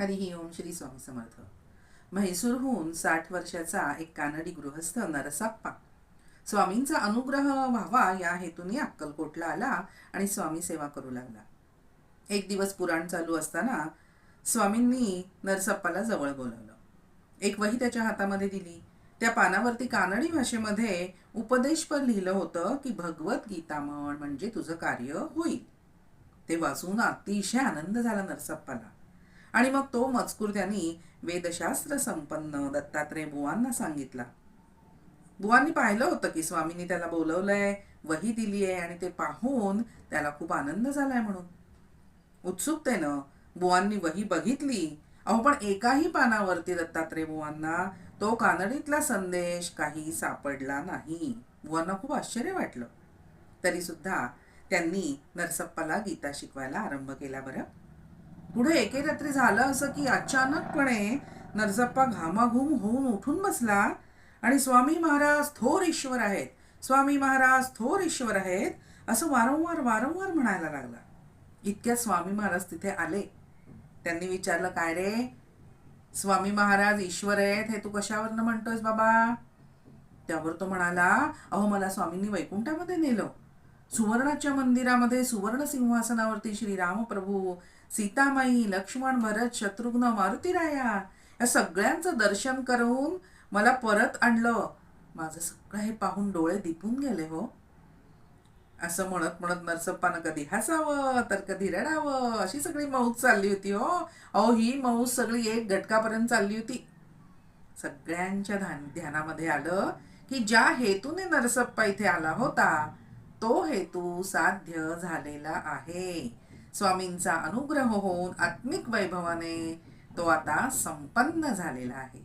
हरिही ओम. श्री स्वामी समर्थ. म्हैसूरहून 60 वर्षाचा एक कानडी गृहस्थ नरसाप्पा स्वामींचा अनुग्रह व्हावा या हेतूने अक्कलकोटला आला आणि स्वामी सेवा करू लागला. एक दिवस पुराण चालू असताना स्वामींनी नरसप्पाला जवळ बोलावलं. एक वही त्याच्या हातामध्ये दिली. त्या पानावरती कानडी भाषेमध्ये उपदेशपर लिहिलं होतं की भगवत गीता म्हण म्हणजे तुझं कार्य होईल. ते वाचून अतिशय आनंद झाला नरसप्पाला. आणि मग तो मजकूर त्यांनी वेदशास्त्र संपन्न दत्तात्रय बुवांना सांगितला. बुवांनी पाहिलं होतं की स्वामींनी त्याला बोलवलंय, वही दिली आहे आणि ते पाहून त्याला खूप आनंद झालाय म्हणून. उत्सुकतेनं बुवांनी वही बघितली. पण एकाही पानावरती दत्तात्रय बुवांना तो कानडीतला संदेश काही सापडला नाही. बुवांना खूप आश्चर्य वाटलं. तरी सुद्धा त्यांनी नरसप्पाला गीता शिकवायला आरंभ केला. बरं, पुढे एके रात्री झालं असं की अचानकपणे नरसप्पा घामाघूम होऊन उठून बसला आणि स्वामी महाराज थोर ईश्वर आहेत, स्वामी महाराज थोर ईश्वर आहेत असं वारंवार वारंवार म्हणायला लागला. इतक्यात स्वामी महाराज तिथे आले. त्यांनी विचारलं, काय रे, स्वामी महाराज ईश्वर आहेत हे तू कशावरनं म्हणतोयस बाबा? त्यावर तो म्हणाला, मला स्वामींनी वैकुंठामध्ये नेलं. सुवर्णाच्या मंदिरामध्ये सुवर्ण सिंहासनावरती श्रीराम प्रभू, सीतामाई, लक्ष्मण, भरत, शत्रुघ्न, मारुतीराया या सगळ्यांचं दर्शन करून मला परत आणलं. माझं सगळं हे पाहून डोळे दिपून गेले हो. असं म्हणत म्हणत नरसप्पानं कधी हसावं तर कधी रडावं, अशी सगळी मौज चालली होती हो. ही मौज सगळी एक घटकापर्यंत चालली होती. सगळ्यांच्या ध्यानामध्ये आलं की ज्या हेतूने नरसप्पा इथे आला होता तो हेतू साध्य झालेला आहे. स्वामींचा अनुग्रह होऊन आत्मिक वैभवाने तो आता संपन्न झालेला आहे.